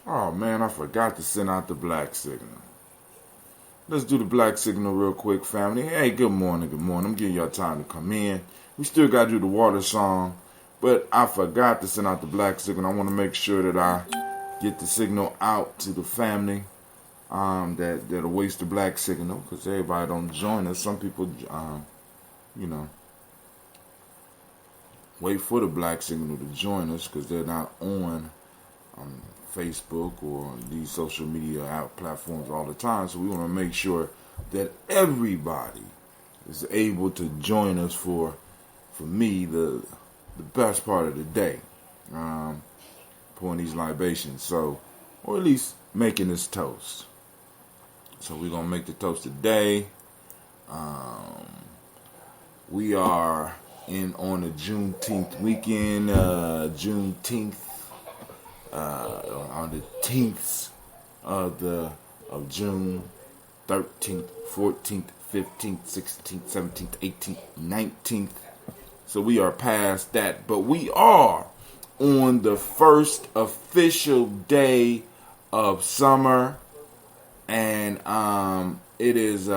Oh man, I forgot to send out the black signal. Let's do the black signal real quick, family. Hey, good morning, good morning. I'm giving y'all time to come in. We still got to do the water song, but I forgot to send out the black signal. I want to make sure that I get the signal out to the family that awaits the black signal, because everybody don't join us. Some people, wait for the black signal to join us because they're not on Facebook or these social media app platforms all the time. So we want to make sure that everybody is able to join us for me, the best part of the day, pouring these libations. So, or at least making this toast. So we're going to make the toast today. We are on the Juneteenth weekend, Juneteenth, on the 10th of June, 13th, 14th, 15th, 16th, 17th, 18th, 19th. So we are past that, but we are on the first official day of summer, and it is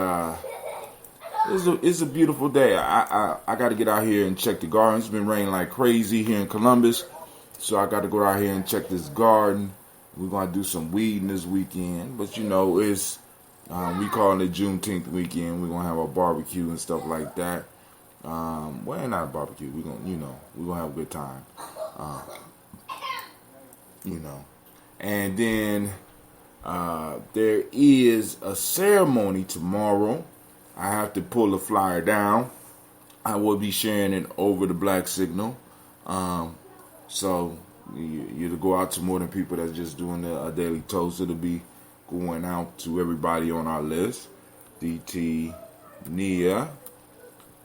it's a beautiful day. I got to get out here and check the garden. It's been raining like crazy here in Columbus, so I got to go out here and check this garden. We're gonna do some weeding this weekend, but it's we call it Juneteenth weekend. We're gonna have a barbecue and stuff like that. Well, not a barbecue. We're gonna have a good time. And then there is a ceremony tomorrow. I have to pull the flyer down. I will be sharing it over the black signal. So you'll go out to more than people that's just doing a daily toast. It'll be going out to everybody on our list. DT Nia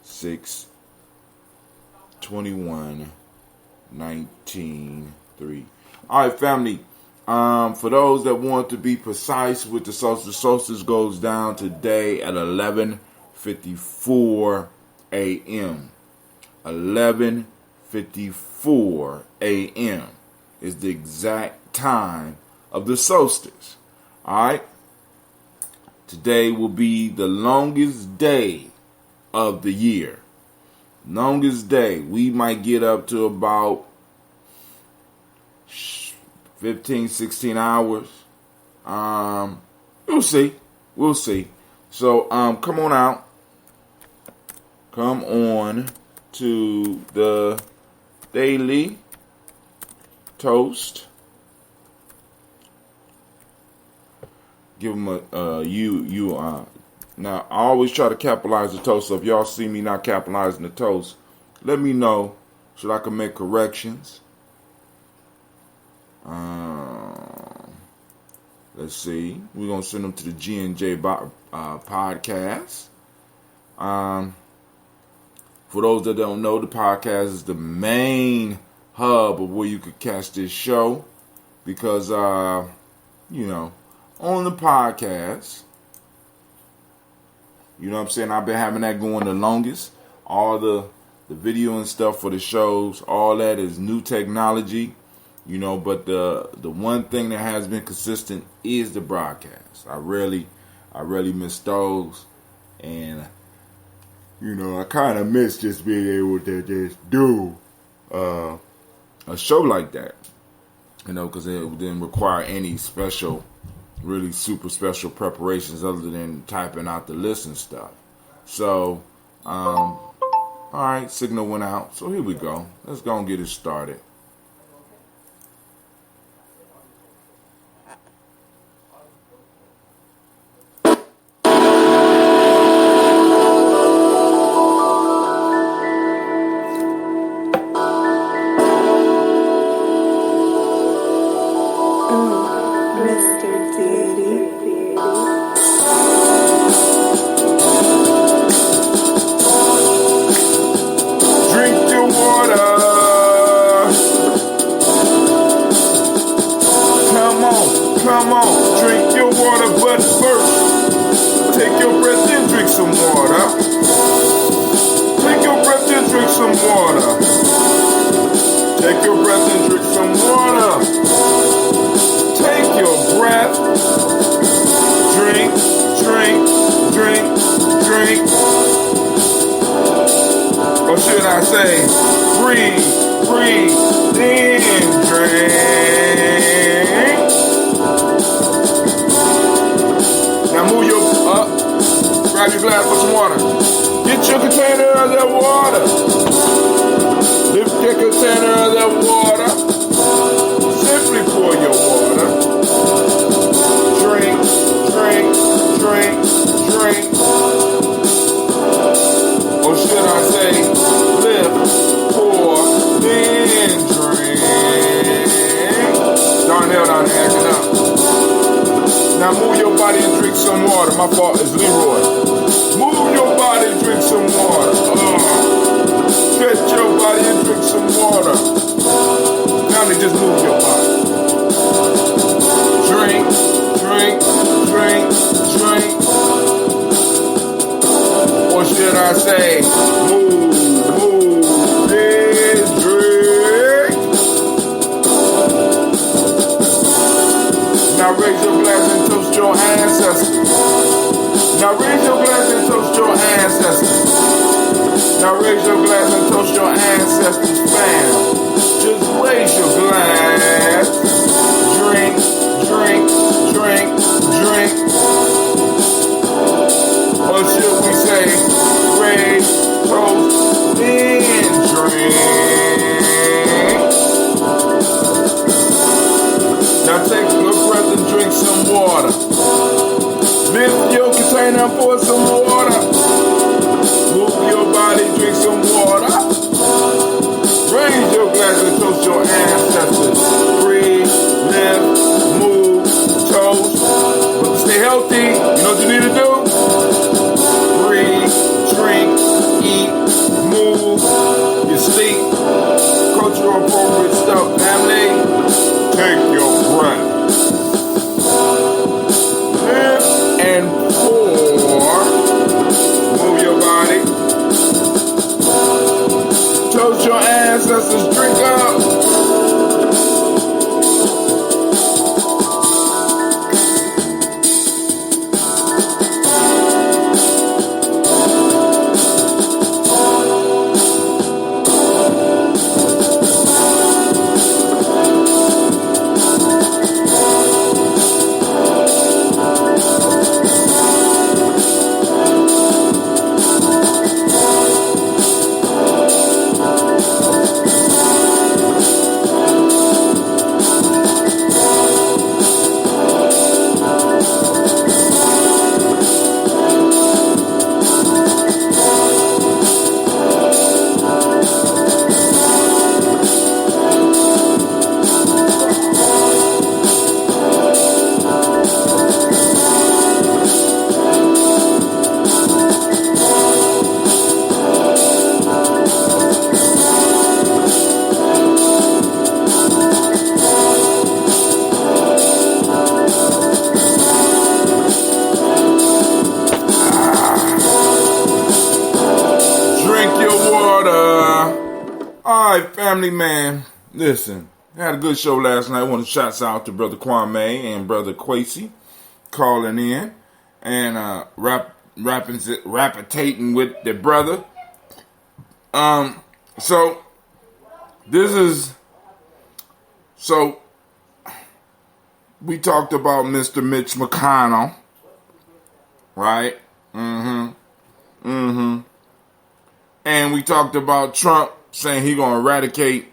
6/21/19 All right, family. For those that want to be precise with the solstice goes down today at 11:54 a.m. 11:54 a.m. is the exact time of the solstice. All right. Today will be the longest day of the year. Longest day. We might get up to about 15, 16 hours. We'll see. We'll see. So, come on out. Come on to the daily toast. Give them now, I always try to capitalize the toast, so if y'all see me not capitalizing the toast, let me know so I can make corrections. Let's see. We're going to send them to the G&J podcast. For those that don't know, the podcast is the main hub of where you could catch this show. Because, on the podcast, you know what I'm saying, I've been having that going the longest. All the video and stuff for the shows, all that is new technology. But the one thing that has been consistent is the broadcast. I really miss those, and I kind of miss just being able to just do a show like that, because it didn't require any special, really super special preparations other than typing out the list and stuff. So, all right, signal went out. So here we go. Let's go and get it started. Come on, drink your water, but first, take your breath and drink some water. Take your breath and drink some water. Take your breath and drink some water. Take drink, drink. Or should I say, breathe, breathe, then drink. Now move your up, grab your glass for some water. Get your container of that water. Lift your container of that water. Simply pour your water. Drink, drink, drink, drink. Or should I say, lift, pour, then drink. Darnell down there acting up. Now move your body and drink some water. My fault is Leroy. Move your body and drink some water. Stretch your body and drink some water. Now they just move your body. Drink, drink, drink, drink. Or should I say, move, move, then drink. Now raise your glass and toast your ancestors. Now raise your glass and toast your ancestors. Now raise your glass and toast your ancestors, fam. Just raise your glass. Drink, drink, drink, drink. Or should we say, raise, toast, then drink. Now take a breath and drink some water. Lift your container and pour some water. Move your body, drink some water. Raise your glass and toast your ancestors. Breathe, lift, move, toast. But stay healthy. You know what you need to do? Breathe, drink, eat, move, you sleep. Cultural appropriate stuff, family. Take your breath. Lift and pour. Move your body. Toast your ancestors, drink up. Alright, family, man. Listen, I had a good show last night. I want to shout out to Brother Kwame and Brother Quasi calling in and rappitating with their brother. So we talked about Mr. Mitch McConnell, right? And we talked about Trump saying he's gonna eradicate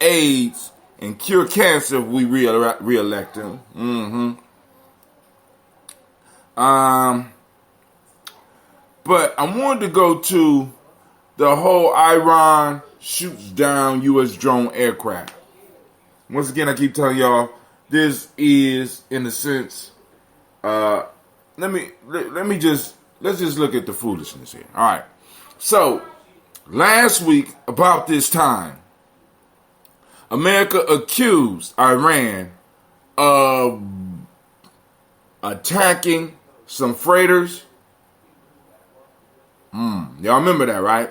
AIDS and cure cancer if we re-elect him. But I wanted to go to the whole Iran shoots down U.S. drone aircraft. Once again, I keep telling y'all, this is, in a sense, let's just look at the foolishness here. All right. So, last week, about this time, America accused Iran of attacking some freighters. Y'all remember that, right?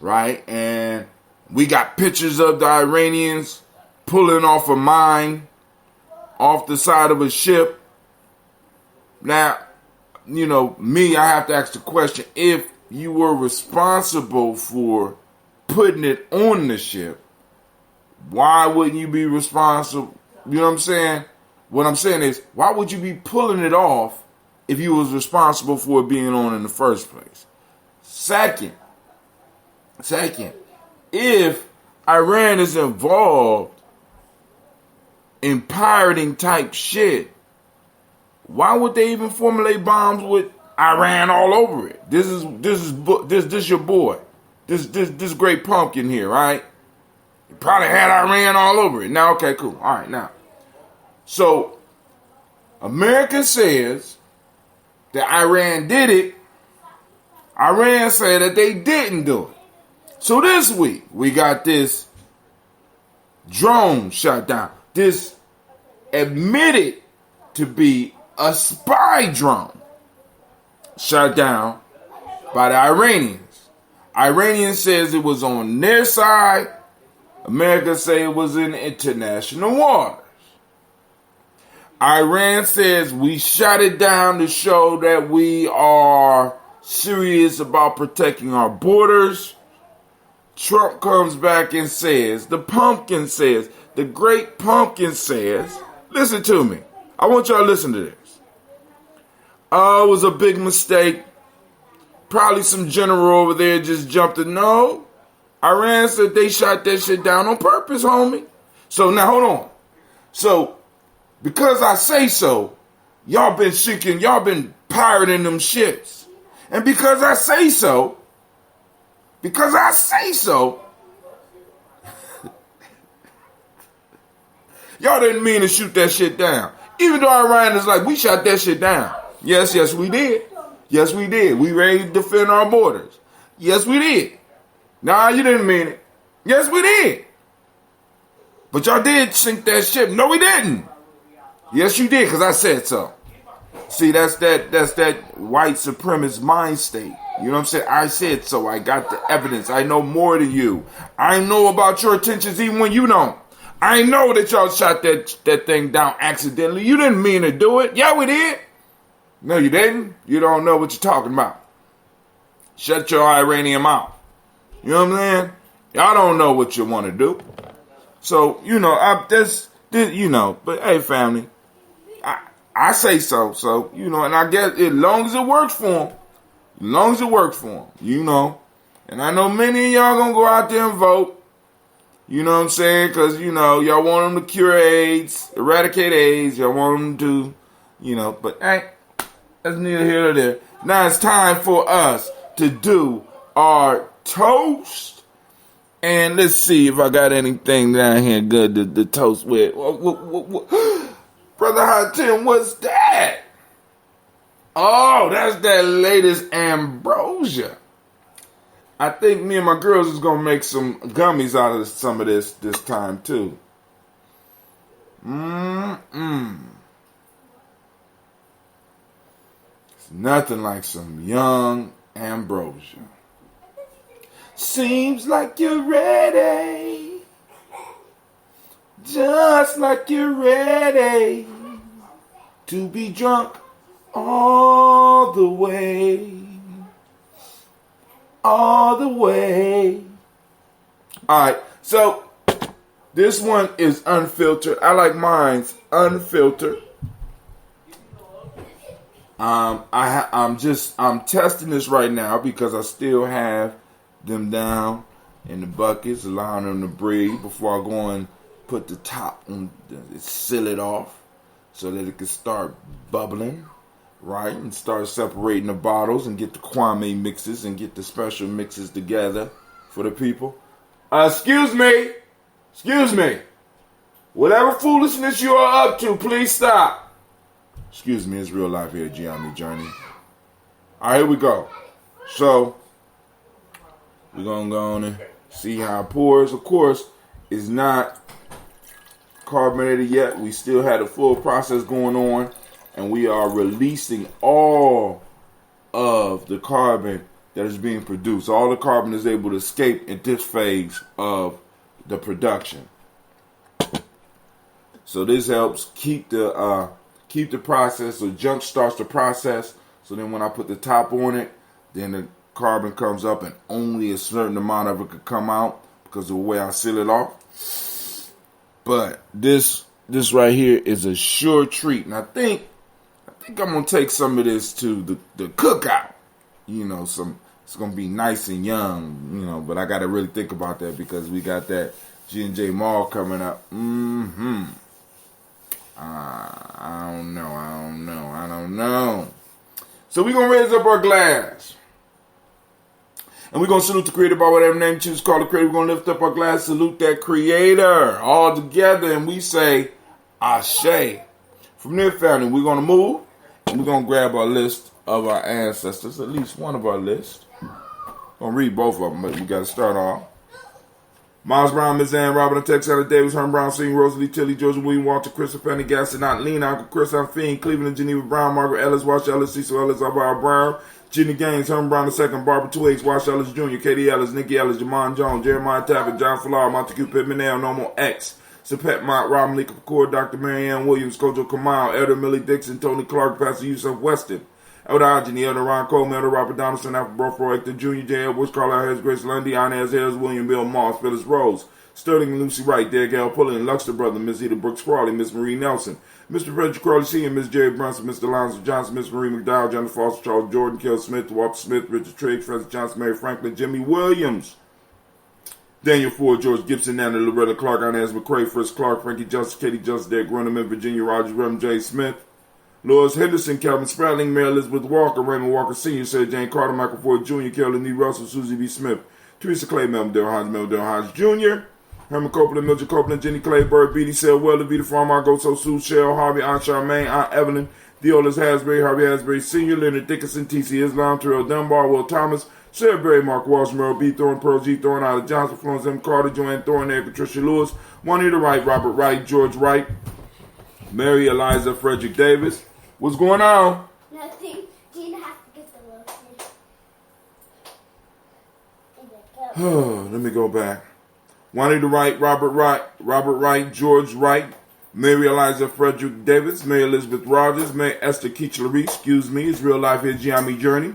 Right? And we got pictures of the Iranians pulling off a mine off the side of a ship. Now, I have to ask the question, if you were responsible for putting it on the ship, why wouldn't you be responsible? You know what I'm saying? What I'm saying is, why would you be pulling it off if you was responsible for it being on in the first place? Second, if Iran is involved in pirating type shit, why would they even formulate bombs with Iran all over it? This is your boy, this great pumpkin here, right? He probably had Iran all over it. Now, okay, cool. All right, now, so America says that Iran did it. Iran said that they didn't do it. So this week, we got this drone shot down. This admitted to be a spy drone shot down by the Iranians. Iranians says it was on their side. America say it was in international waters. Iran says we shot it down to show that we are serious about protecting our borders. Trump comes back and says, the great pumpkin says, listen to me. I want y'all to listen to this. Oh, it was a big mistake. Probably some general over there just jumped in. No. Iran said they shot that shit down on purpose, homie. So now hold on. So because I say so, y'all been pirating them shits. And because I say so, y'all didn't mean to shoot that shit down. Even though Iran is like, we shot that shit down. Yes, we did. Yes, we did. We ready to defend our borders. Yes, we did. Nah, you didn't mean it. Yes, we did. But y'all did sink that ship. No, we didn't. Yes, you did, because I said so. See, that's that white supremacist mind state. You know what I'm saying? I said so. I got the evidence. I know more than you. I know about your intentions even when you don't. I know that y'all shot that thing down accidentally. You didn't mean to do it. Yeah, we did. No, you didn't. You don't know what you're talking about. Shut your Iranian mouth. You know what I'm saying? Y'all don't know what you want to do. So, but hey, family, I say so. So, and I guess as long as it works for them, and I know many of y'all gonna go out there and vote. You know what I'm saying? Because, y'all want them to cure AIDS, eradicate AIDS. Y'all want them to, but hey, that's neither here nor there. Now it's time for us to do our toast. And let's see if I got anything down here good to toast with. What? Brother Hot Tim, what's that? Oh, that's that latest ambrosia. I think me and my girls is going to make some gummies out of some of this time, too. It's nothing like some young ambrosia. Seems like you're ready. Just like you're ready to be drunk all the way. All the way. Alright, so this one is unfiltered. I like mine's unfiltered. I'm testing this right now because I still have them down in the buckets, allowing them to breathe before I go and put the top on, seal it off so that it can start bubbling, right? And start separating the bottles and get the Gye-Nyame mixes and get the special mixes together for the people. Excuse me. Whatever foolishness you are up to, please stop. Excuse me, it's real life here at Gye-Nyame Journey. All right, here we go. So, we're going to go on and see how it pours. Of course, it's not carbonated yet. We still had a full process going on, and we are releasing all of the carbon that is being produced. All the carbon is able to escape in this phase of the production. So this helps keep the process, or jump starts the process, So then when I put the top on it, then the carbon comes up and only a certain amount of it could come out because of the way I seal it off. But this right here is a sure treat. And I think I'm going to take some of this to the cookout. It's going to be nice and young, but I got to really think about that because we got that G&J Mall coming up. I don't know. So we're going to raise up our glass. And we're going to salute the creator by whatever name you choose to call the creator. We're going to lift up our glass, salute that creator all together. And we say, Ashe. From there, family, we're going to move. And we're going to grab our list of our ancestors, at least one of our list. I'm going to read both of them, but we got to start off. Miles Brown, Miss Ann, Robert, Texas, Davis, Herman Brown, Senior, Rosalie, Tilly, Georgia, William, Walter, Christopher, Penny, Gaston, Aunt Lena, Uncle Chris, Aunt Fiend, Cleveland, Geneva Brown, Margaret Ellis, Wash Ellis, Cecil Ellis, Alvaro Brown, Jenny Gaines, Herman Brown II, Barbara Twiggs, Wash Ellis Jr., Katie Ellis, Nikki Ellis, Jamon Jones, Jeremiah Taffet, John Falar, Montague Pittman, Normal X, Sapet Mott, Rob Malika Kapoor, Dr. Marianne Williams, Kojo Kamal, Elder Millie Dixon, Tony Clark, Pastor Yusuf Weston, Elder Agony, Elder Ron Coleman, Elder Robert Donaldson, Alfred Brofro, Hector Jr., J. Edwards, Carlisle Harris, Grace Lundy, Inez Harris, William Bill Moss, Phyllis Rose, Sterling and Lucy Wright, Derek L. Pullen, Luxter Brother, Miss Eda Brooks Crawley, Miss Marie Nelson, Mr. Frederick Crawley Sr., Miss Jerry Brunson, Mr. Alonzo Johnson, Miss Marie McDowell, Jonathan Foster, Charles Jordan, Kel Smith, Walter Smith, Richard Triggs, Francis Johnson, Mary Franklin, Jimmy Williams, Daniel Ford, George Gibson, Nana Loretta Clark, Inez McCrae, Fritz Clark, Frankie Justice, Katie Justice, Derek Gruneman, Virginia Rogers, Reverend J. Smith, Lois Henderson, Calvin Spratling, Mary Elizabeth Walker, Raymond Walker Sr., Sarah Jane Carter, Michael Ford Jr., Carolyn E. Russell, Susie B. Smith, Teresa Clay, Melvin Dale Hodge Jr., Herman Copeland, Mildred Copeland, Jenny Clay, Bird, Beatty, Sale, Weller, Vita Farm, Margot, So Sue, Cheryl, Harvey, Aunt Charmaine, Aunt Evelyn, Deolis Hasbury, Harvey Hasbury Sr., Leonard Dickinson, T.C. Islam, Terrell Dunbar, Will Thomas, Sarah Berry, Mark Walsh, Merle B. Thorne, Pearl G. Thorne, Ida Johnson, Florence M. Carter, Joanne Thorne, Eric Patricia Lewis, Juanita Wright, Robert Wright, George Wright, Mary Eliza Frederick Davis. What's going on? Nothing. Gina has to get the lotion. Let me go back. Juanita Wright, Robert Wright, George Wright, Mary Eliza Frederick Davis, Mary Elizabeth Rogers, Mary Esther Keachlery, it's real life here, Gye-Nyame Journey,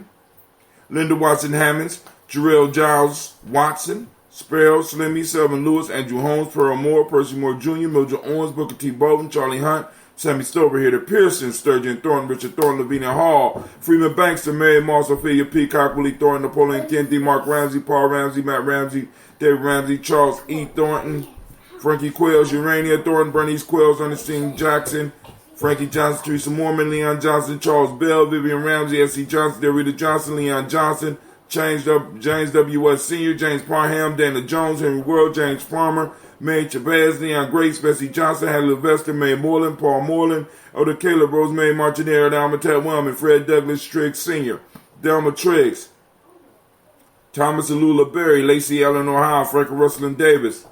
Linda Watson Hammonds, Jarrell Giles Watson, Sparrow, Slimmy, Selvin Lewis, Andrew Holmes, Pearl Moore, Percy Moore Jr., Mildred Owens, Booker T. Bolden, Charlie Hunt, Sammy Stover here, Pearson, Sturgeon Thornton, Richard Thornton, Lavinia Hall, Freeman Bankster, Mary Moss, Ophelia Peacock, Willie Thornton, Napoleon Kennedy, Mark Ramsey, Paul Ramsey, Matt Ramsey, David Ramsey, Charles E. Thornton, Frankie Quails, Urania Thornton, Bernice Quails, Ernestine Jackson, Frankie Johnson, Teresa Mormon, Leon Johnson, Charles Bell, Vivian Ramsey, S.C. Johnson, Derrida Johnson, Leon Johnson, James W. West Sr., James Parham, Dana Jones, Henry World, James Farmer, May Chavez, Leon Grace, Bessie Johnson, Hadley Levester, May Moreland, Paul Moreland, Elder Caleb, Rosemary Martinero, Dalma Ted Wellman, Fred Douglas Triggs Sr., Delma Triggs, Thomas Alula Berry, Lacey Eleanor Howe, Frank Russell and Davis,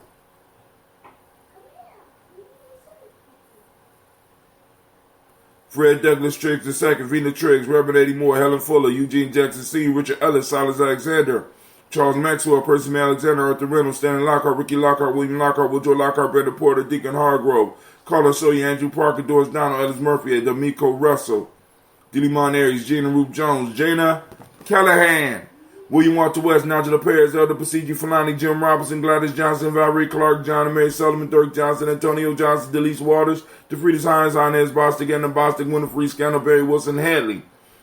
Fred Douglas Triggs II, Vina Triggs, Reverend Eddie Moore, Helen Fuller, Eugene Jackson Sr., Richard Ellis, Silas Alexander, Charles Maxwell, Percy May Alexander, Arthur Reynolds, Stanley Lockhart, Ricky Lockhart, William Lockhart, Woodrow Lockhart, Brenda Porter, Deacon Hargrove, Carlos Sawyer, Andrew Parker, Doris Donald, Ellis Murphy, D'Amico Russell, Dillimon Aries, Gina Ruth Jones, Jana Callahan, William Walter West, Nigel Perez, Elder Pasigi Fulani, Jim Robinson, Gladys Johnson, Valerie Clark, John and Mary Sullivan, Dirk Johnson, Antonio Johnson, Delise Waters, DeFridas Hines, Inez Bostic, Anna Bostic, Winifred Scannell, Barry Wilson, Hadley,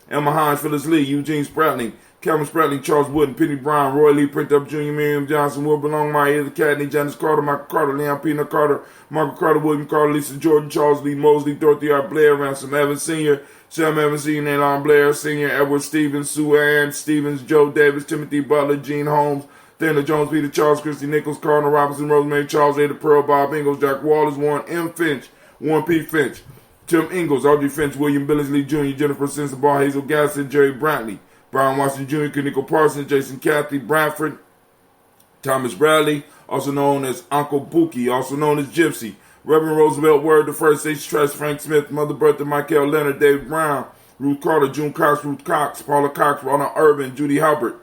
Emma Hines, Phyllis Lee, Eugene Spratling, Calvin Spratling, Charles Wooden, Penny Brown, Roy Lee, Print Up Jr., Miriam Johnson, Will Belong, Maya the Cadney, Janice Carter, Michael Carter, Leon Pina Carter, Margaret Carter, William Carter, Lisa Jordan, Charles Lee Mosley, Dorothy R. Blair, Ransom Evans Sr., Sam Evans Sr., Naylon Blair Sr., Edward Stevens, Sue Ann Stevens, Joe Davis, Timothy Butler, Gene Holmes, Dana Jones, Peter Charles, Christy Nichols, Cardinal Robinson, Rosemary Charles, Ada Pearl, Bob Ingalls, Jack Wallace, Warren M. Finch, Warren P. Finch, Tim Ingalls, Audrey Finch, William Billingsley Jr., Jennifer Sensabaugh, Hazel Gasson, Jerry Brantley, Brian Watson Jr., Kaniko Parsons, Jason Cathy, Bradford, Thomas Bradley, also known as Uncle Buki, also known as Gypsy, Reverend Roosevelt Word, the First H. Trust, Frank Smith, Mother Bertha, Michael Leonard, David Brown, Ruth Carter, June Cox, Ruth Cox, Paula Cox, Ronald Urban, Judy Hubbard,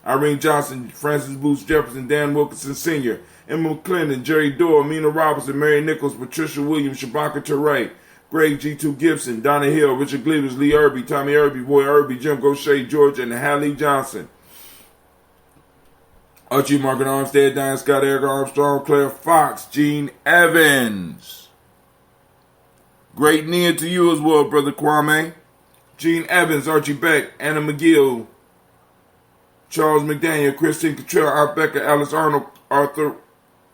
Irene Johnson, Francis Booth Jefferson, Dan Wilkinson Sr., Emma McClendon, Jerry Dorr, Mina Robinson, Mary Nichols, Patricia Williams, Shabaka Teray, Greg G2 Gibson, Donna Hill, Richard Cleavers, Lee Irby, Tommy Irby, Boy Irby, Jim Gaucher, George, and Hallie Johnson. Archie Margaret Armstead, Diane Scott, Eric Armstrong, Claire Fox, Gene Evans. Great Nia to you as well, Brother Kwame. Gene Evans, Archie Beck, Anna McGill, Charles McDaniel, Christine Cottrell, Art Becker, Alice Arnold, Arthur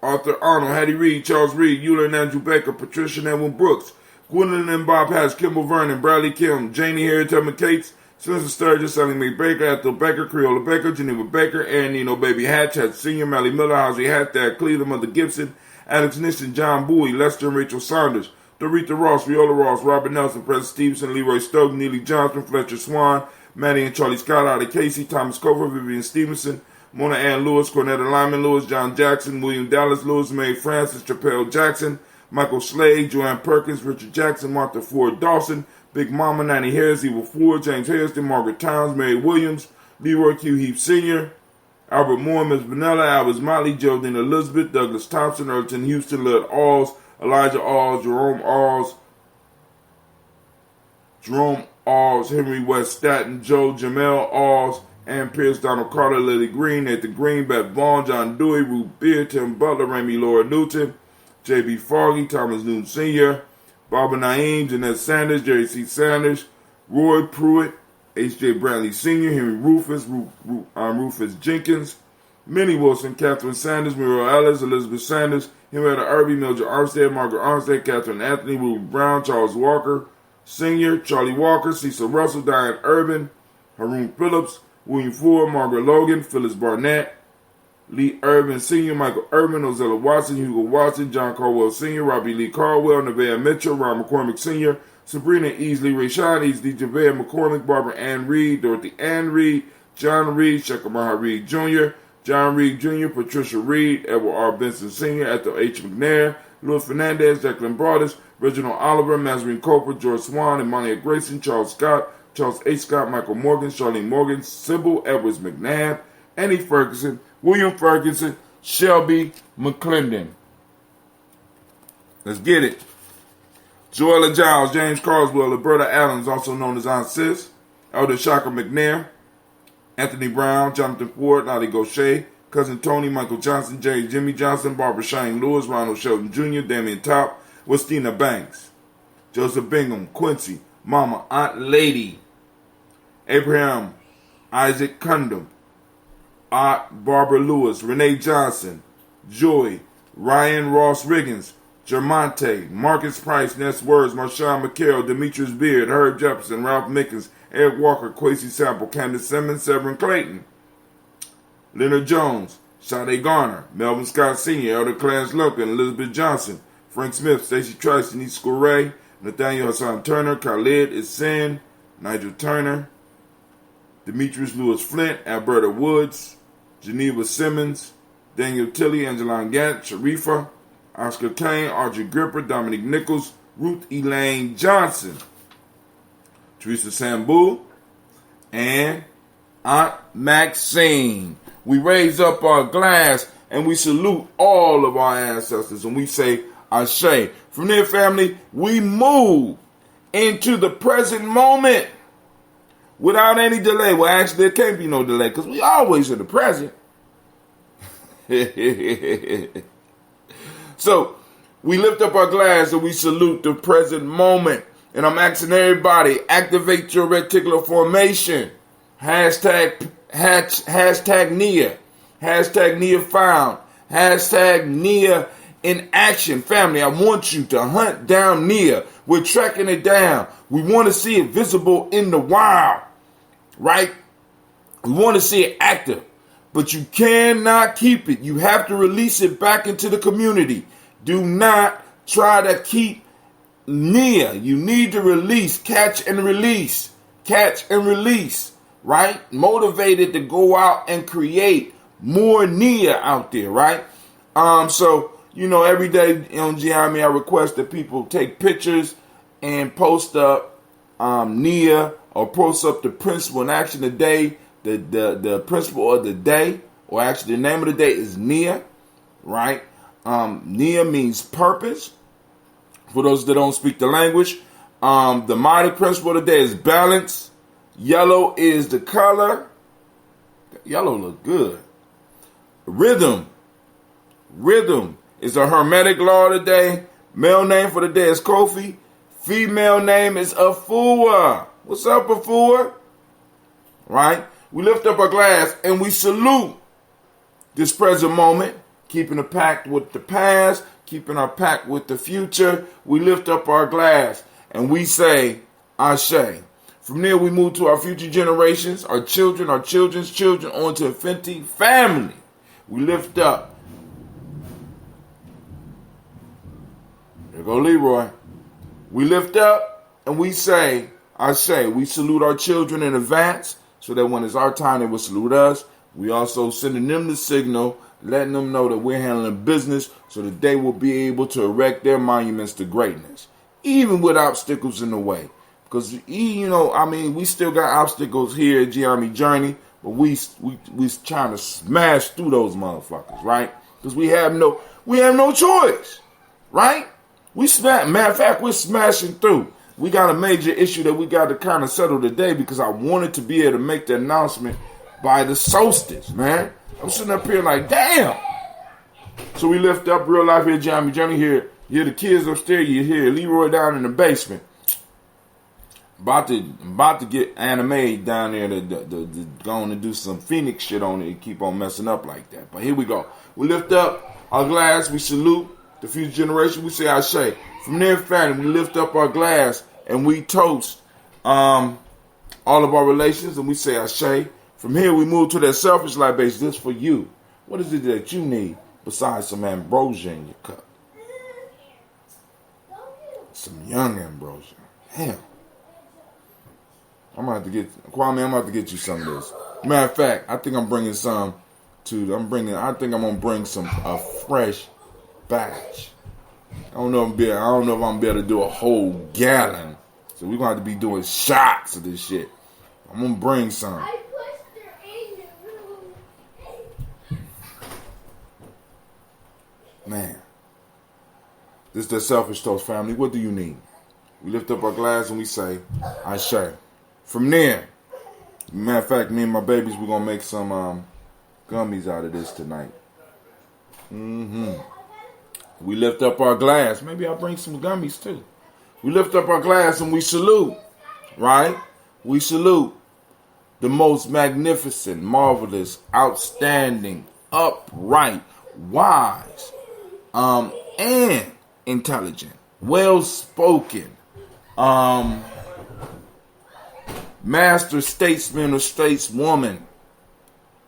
Arnold, Hattie Reed, Charles Reed, Eula and Andrew Baker, Patricia and Edwin Brooks, Gwendolyn and Bob Hatch, Kimball Vernon, Bradley Kim, Janie Harriet Tubman Cates, Spencer Sturgis, Sally Mae Baker, Ethel Baker, Creola Baker, Geneva Baker, Aaron Nino Baby Hatch, Hatch Sr., Mally Miller, Housie Hattag, Cleveland Mother Gibson, Alex Niston, John Bowie, Lester and Rachel Saunders, Dorita Ross, Viola Ross, Robert Nelson, President Stevenson, Leroy Stokes, Neely Johnson, Fletcher Swan, Maddie and Charlie Scott, Ida Casey, Thomas Cover, Vivian Stevenson, Mona Ann Lewis, Cornetta Lyman Lewis, John Jackson, William Dallas Lewis, Mae Francis, Chappelle Jackson, Michael Slade, Joanne Perkins, Richard Jackson, Martha Ford Dawson, Big Mama, Nanny Harris, Evil Ford, James Hairston, Margaret Towns, Mary Williams, Leroy Q. Heap Sr., Albert Moore, Ms. Vanilla, Albert Motley, Geraldine Elizabeth, Douglas Thompson, Erton Houston, Lud Alls, Elijah Alls, Jerome Alls, Henry West Staten, Joe Jamel Alls, Ann Pierce, Donald Carter, Lily Green, Nathan Green, Beth Vaughn, John Dewey, Ruth Beer, Tim Butler, Remy Laura Newton, J.B. Foggy, Thomas Newton Sr., Barbara Naeem, Jeanette Sanders, Jerry C. Sanders, Roy Pruitt, H.J. Brantley Sr., Henry Rufus, Rufus Jenkins, Minnie Wilson, Catherine Sanders, Muriel Ellis, Elizabeth Sanders, Henrietta Irby, Mildred Armstead, Margaret Armstead, Catherine Anthony, Ruby Brown, Charles Walker Sr., Charlie Walker, Cecil Russell, Diane Urban, Haroon Phillips, William Ford, Margaret Logan, Phyllis Barnett, Lee Urban Sr., Michael Urban, Ozella Watson, Hugo Watson, John Caldwell Sr., Robbie Lee Caldwell, Nevaeh Mitchell, Ron McCormick Sr., Sabrina Easley Rayshon, Easley Javea McCormick, Barbara Ann Reed, Dorothy Ann Reed, John Reed, Shekamaha Reed Jr., John Reed Jr., Patricia Reed, Edward R. Benson Sr., Ethel H. McNair, Louis Fernandez, Declan Broadus, Reginald Oliver, Mazarine Cooper, George Swan, Emmanuel Grayson, Charles Scott, Charles A. Scott, Michael Morgan, Charlene Morgan, Sybil Edwards McNabb, Annie Ferguson, William Ferguson, Shelby McClendon. Let's get it. Joella Giles, James Carswell, Roberta Adams, also known as Aunt Sis, Elder Shaka McNair, Anthony Brown, Jonathan Ford, Lottie Gaucher, Cousin Tony, Michael Johnson, Jimmy Johnson, Barbara Shane Lewis, Ronald Shelton Jr., Damian Top, Westina Banks, Joseph Bingham, Quincy, Mama, Aunt Lady, Abraham, Isaac Cundum, Aunt Barbara Lewis, Renee Johnson, Joy, Ryan Ross Riggins, Germonte, Marcus Price, Ness Words, Marshawn McCarroll, Demetrius Beard, Herb Jefferson, Ralph Mickens, Eric Walker, Quasi Sample, Candace Simmons, Severin Clayton, Leonard Jones, Sade Garner, Melvin Scott Sr., Elder Clarence Lumpkin, Elizabeth Johnson, Frank Smith, Stacey Trice, Denise Scoray, Nathaniel Hassan Turner, Khalid Isin, Nigel Turner, Demetrius Lewis Flint, Alberta Woods, Geneva Simmons, Daniel Tilley, Angeline Gant, Sharifa, Oscar Kane, Audrey Gripper, Dominic Nichols, Ruth Elaine Johnson, Teresa Sambu, and Aunt Maxine. We raise up our glass and we salute all of our ancestors and we say, Ashe. From there, family, we move into the present moment without any delay. Well, actually, there can't be no delay because we always in the present. So, we lift up our glass and we salute the present moment. And I'm asking everybody, activate your reticular formation. Hashtag Nia. Hashtag Nia found. Hashtag Nia in action. Family, I want you to hunt down Nia. We're tracking it down. We want to see it visible in the wild. Right? We want to see it active. But you cannot keep it. You have to release it back into the community. Do not try to keep Nia. You need to release, catch and release. Catch and release. Right? Motivated to go out and create more Nia out there, right? So, every day on Gye-Nyame, I request that people take pictures and post up Nia or post up the principle in action of the day, the principle of the day, or actually the name of the day is Nia, right? Nia means purpose. For those that don't speak the language, The mighty principle today is balance. Yellow is the color. Yellow look good. Rhythm. Rhythm is a hermetic law today. Male name for the day is Kofi. Female name is Afua. What's up, Afua? Right? We lift up our glass and we salute this present moment, keeping a pact with the past, keeping our pact with the future. We lift up our glass and we say, Ashe. From there, we move to our future generations, our children, our children's children, on to infinity family. We lift up. There go Leroy. We lift up and we say, Ashe. We salute our children in advance so that when it's our time, they will salute us. We also sending them the signal, letting them know that we're handling business so that they will be able to erect their monuments to greatness, even with obstacles in the way. Because, we still got obstacles here at Gye-Nyame Journey, but we trying to smash through those motherfuckers, right? Because we have no choice, right? Matter of fact, we're smashing through. We got a major issue that we got to kind of settle today because I wanted to be able to make the announcement by the solstice, man. I'm sitting up here like, damn. So we lift up real life here at Gye-Nyame Journey here. You hear the kids upstairs, you hear Leroy down in the basement. About to get anime down there to go on and do some Phoenix shit on it and keep on messing up like that. But here we go. We lift up our glass. We salute the future generation. We say Ashe. From there, family, we lift up our glass and we toast all of our relations and we say Ashe. From here, we move to that selfish libation. This for you. What is it that you need besides some ambrosia in your cup? Some young ambrosia. Hell. I'm gonna have to get you some of this. Matter of fact, I think I'm bringing some I think I'm gonna bring a fresh batch. I don't know if I'm gonna be able to do a whole gallon. So we're gonna have to be doing shots of this shit. I'm gonna bring some. I pushed her in the room. Man. This is the Selfish Toast family. What do you need? We lift up our glass and we say, Ashe. From there, matter of fact, me and my babies, we're going to make some gummies out of this tonight. We lift up our glass. Maybe I'll bring some gummies too. We lift up our glass and we salute, right? We salute the most magnificent, marvelous, outstanding, upright, wise, and intelligent, well-spoken, master statesman or stateswoman,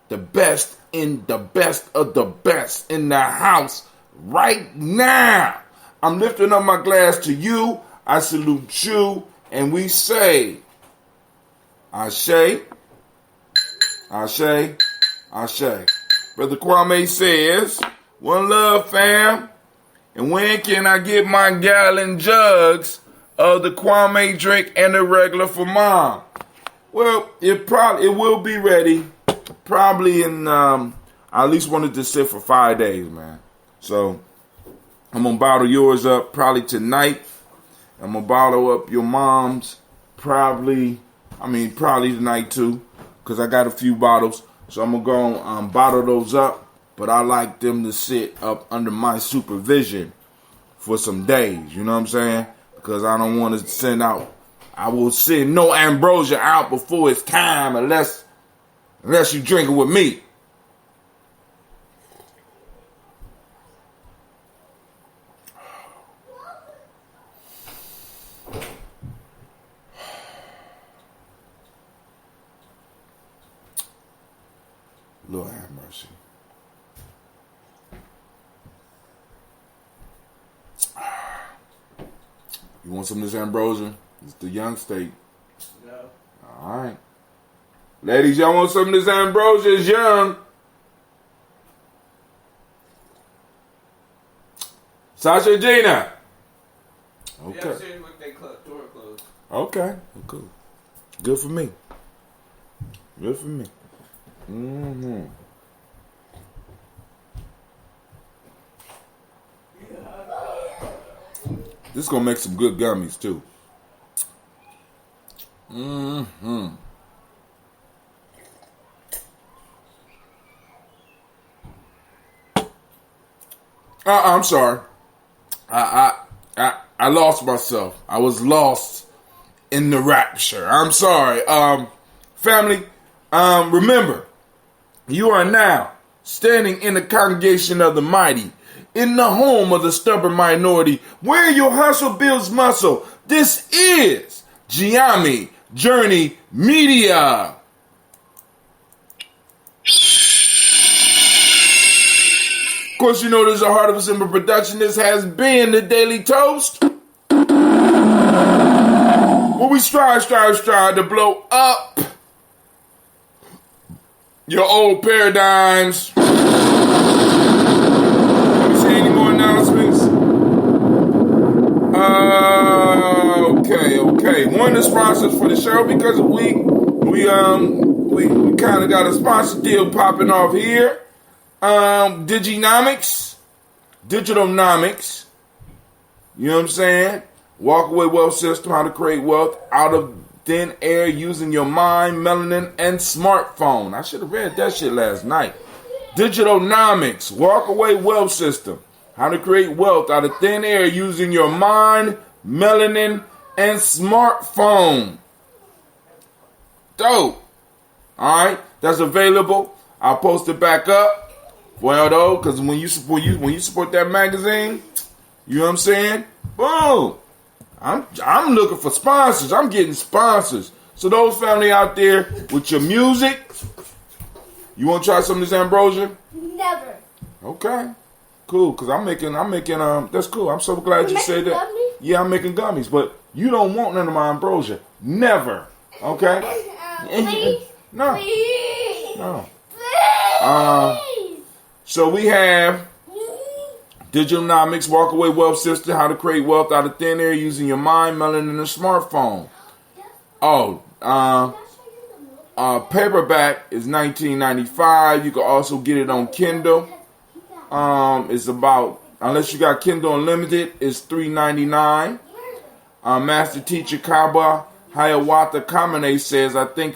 the best of the best in the house right now. I'm lifting up my glass to you. I salute you, and we say, Ashe, Ashe, Ashe. Brother Kwame says, one love, fam. And when can I get my gallon jugs of the Kwame drink and the regular for mom? Well, it will be ready. Probably in I at least wanted to sit for 5 days, man. So I'm gonna bottle yours up probably tonight. I'm gonna bottle up your mom's probably tonight too, cause I got a few bottles. So I'm gonna go bottle those up. But I like them to sit up under my supervision for some days. You know what I'm saying? Because I don't want to send out. I will send no ambrosia out before it's time unless you drink it with me. Lord have mercy. You want some of this ambrosia? It's the young state. No. All right. Ladies, y'all want some of this ambrosia? It's young. Sasha and Gina. Okay. Yeah, I'm with their door closed. Okay. Cool. Good for me. Good for me. Mm-hmm. This is gonna make some good gummies too. Mm-hmm. I'm sorry. I lost myself. I was lost in the rapture. I'm sorry. Family, remember, you are now standing in the congregation of the mighty, in the home of the stubborn minority, where your hustle builds muscle. This is Gye-Nyame Journey Media. Of course, you know this is a Heart of a Simple production. This has been the Daily Toast, where we strive to blow up your old paradigms. Let me see any more announcements. Okay. One of the sponsors for the show, because we kind of got a sponsor deal popping off here. Diginomics, Digitalnomics, you know what I'm saying? Walkaway wealth system, how to create wealth out of thin air using your mind, melanin, and smartphone. I should have read that shit last night. Digitalnomics, walkaway wealth system, how to create wealth out of thin air using your mind, melanin, and smartphone. Dope. All right, that's available. I'll post it back up. Well, though, because when you support that magazine, you know what I'm saying? Boom! I'm looking for sponsors. I'm getting sponsors. So those family out there with your music, you want to try some of this ambrosia? Never. Okay, cool. Because I'm making. That's cool. I'm so glad you said that. Gummies? Yeah, I'm making gummies, but you don't want none of my ambrosia. Never. Okay? Please. No. Please. No. Please. So we have Digitalnomics, Walkaway Wealth System, how to create wealth out of thin air using your mind, melanin, and a smartphone. Paperback is $19.95. You can also get it on Kindle. It's about, unless you got Kindle Unlimited, it's $3.99. Master Teacher Kaba Hiawatha Kamene says, I think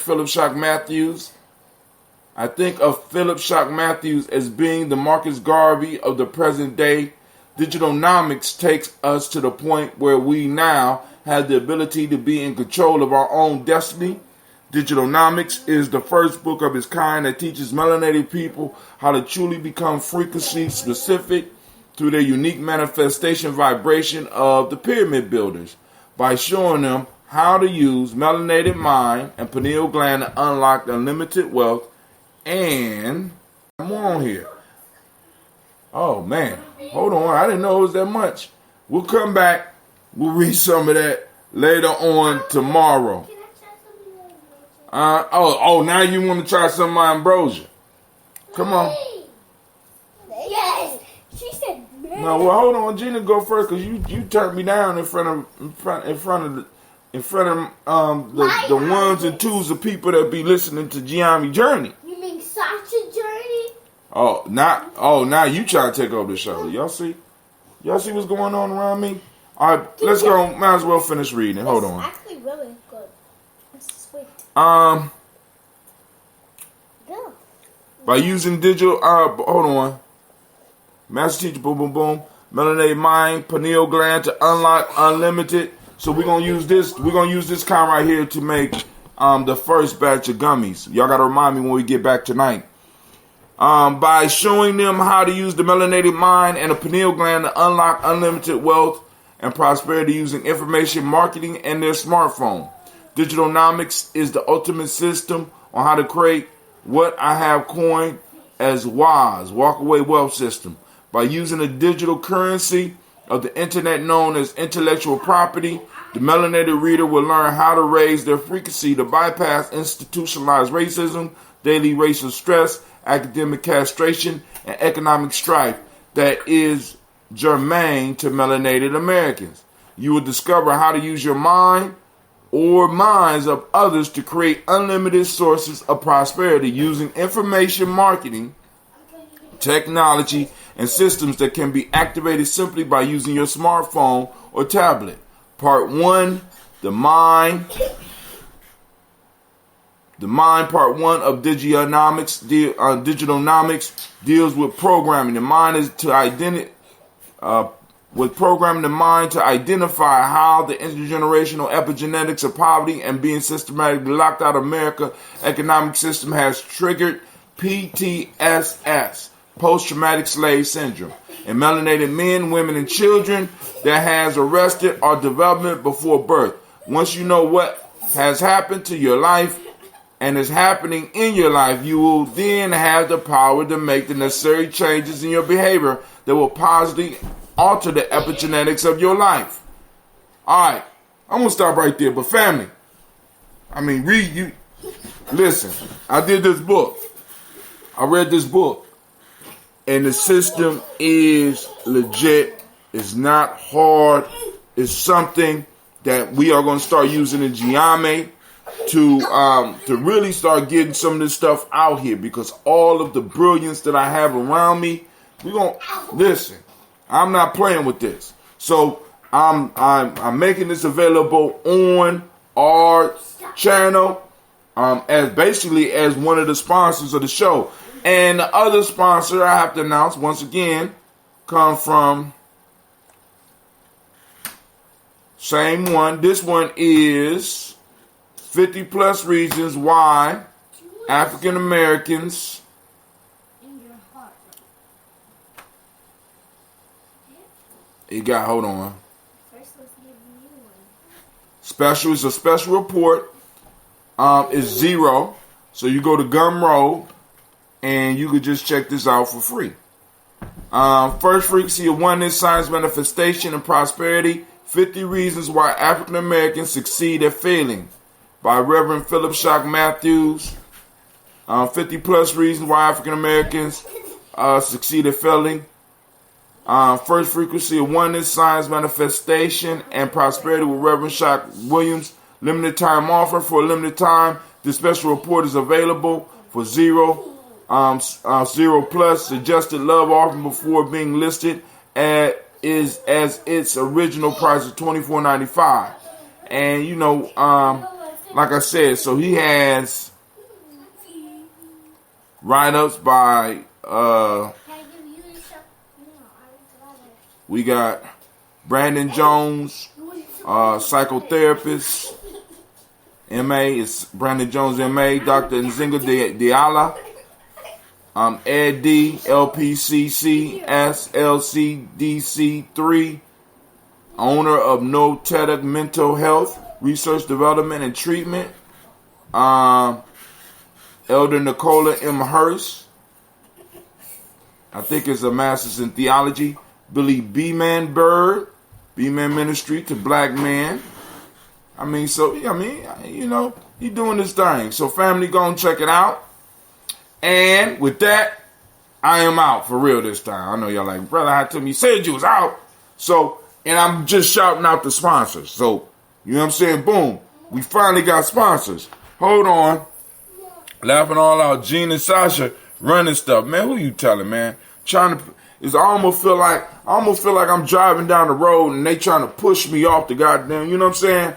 of Philip Shock Matthews as being the Marcus Garvey of the present day. Digitalnomics takes us to the point where we now have the ability to be in control of our own destiny. Digitalnomics is the first book of its kind that teaches melanated people how to truly become frequency specific through their unique manifestation vibration of the pyramid builders, by showing them how to use melanated mind and pineal gland to unlock unlimited wealth. And more on here. Oh man, hold on. I didn't know it was that much. We'll come back. We'll read some of that later on tomorrow. Can I try something? Now you want to try some of my ambrosia? Come on. Yes. She said. No, well, hold on. Gina, go first, because you turned me down in front of the ones and twos of people that be listening to Gye-Nyame Journey. You mean Sasha Journey? Now you trying to take over the show. Y'all see what's going on around me? All right, let's go. Might as well finish reading. Hold on. It's actually really good. It's sweet. By Go. using digital, hold on. Master Teacher, boom, boom, boom. Melanated mind, pineal gland to unlock unlimited. So we're gonna use this. We're gonna use this kind right here to make the first batch of gummies. Y'all gotta remind me when we get back tonight. By showing them how to use the melanated mind and the pineal gland to unlock unlimited wealth and prosperity using information marketing and their smartphone. Digitalnomics is the ultimate system on how to create what I have coined as WAS, Walkaway Wealth System. By using a digital currency of the internet known as intellectual property, the melanated reader will learn how to raise their frequency to bypass institutionalized racism, daily racial stress, academic castration, and economic strife that is germane to melanated Americans. You will discover how to use your mind or minds of others to create unlimited sources of prosperity using information marketing, technology, and systems that can be activated simply by using your smartphone or tablet. Part 1, the mind. The Mind Part 1 of Digitalnomics deals with programming. The mind is to with programming the mind to identify how the intergenerational epigenetics of poverty and being systematically locked out of America economic system has triggered PTSS, post-traumatic slave syndrome, in melanated men, women, and children that has arrested our development before birth. Once you know what has happened to your life and is happening in your life, you will then have the power to make the necessary changes in your behavior that will positively alter the epigenetics of your life. Alright, I'm going to stop right there. But family, listen, I did this book. I read this book. And the system is legit. It's not hard. It's something that we are going to start using in Gye-Nyame to really start getting some of this stuff out here, because all of the brilliance that I have around me, we're going to listen. I'm not playing with this. So I'm making this available on our channel as one of the sponsors of the show. And the other sponsor I have to announce once again come from same one. This one is 50 plus reasons why African Americans hold on. Special is a special report. Is 0. So you go to Gumroad and you could just check this out for free. First frequency of oneness, science, manifestation, and prosperity. 50 reasons why African Americans succeed at failing, by Reverend Philip Shock Matthews. 50 plus reasons why African Americans succeed at failing. First frequency of oneness, science, manifestation, and prosperity with Reverend Shock Williams. Limited time offer. For a limited time, this special report is available for 0 plus. Suggested love offering before being listed is as its original price of $24.95. And like I said, so he has write-ups by we got Brandon Jones, psychotherapist, MA is Brandon Jones, MA, Dr. Nzinga Diala, Ed D, LPCC, SLCDC3, owner of No Tedic Mental Health, Research, Development, and Treatment, Elder Nicola M. Hurst, I think it's a master's in theology. Billy B-Man Bird, B-Man Ministry to Black Man. He doing this thing. So family, go and check it out. And with that, I am out for real this time. I know y'all like, brother, how come you said you was out? So, and I'm just shouting out the sponsors. So, you know what I'm saying? Boom. We finally got sponsors. Hold on. Laughing all out. Gene and Sasha running stuff. Man, who you telling, man? I almost feel like I'm driving down the road and they trying to push me off the goddamn, you know what I'm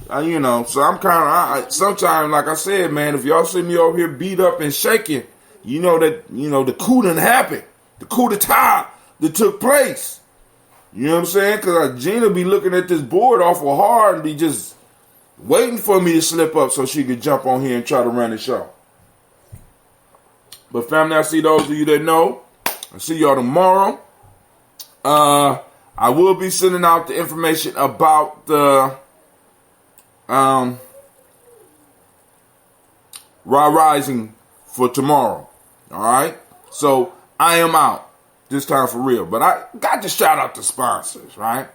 saying? So I'm kind of, sometimes, like I said, man, if y'all see me over here beat up and shaking, the coup done happened. The coup d'etat that took place. You know what I'm saying? Because Gina be looking at this board awful hard and be just waiting for me to slip up so she could jump on here and try to run the show. But family, I see those of you that know. I'll see y'all tomorrow. I will be sending out the information about the Rising for tomorrow. Alright? So I am out. This time for real. But I got to shout out the sponsors, right?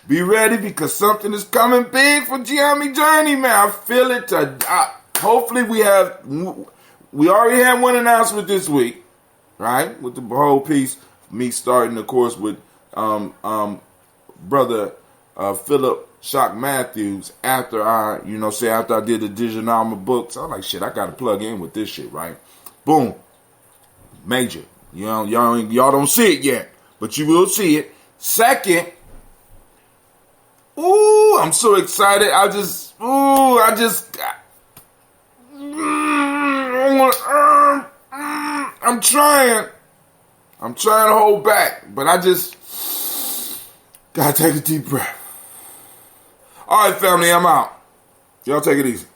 Be ready because something is coming big for Gye-Nyame Journey, man. I feel it. Hopefully we already had one announcement this week. Right, with the whole piece, me starting, of course, with brother Philip Shock Matthews after I did the Gye-Nyame books. I'm like, shit, I gotta plug in with this shit, right? Boom, major. Y'all don't see it yet, but you will see it. Second, I'm so excited. I'm trying. I'm trying to hold back, but I just gotta take a deep breath. All right, family, I'm out. Y'all take it easy.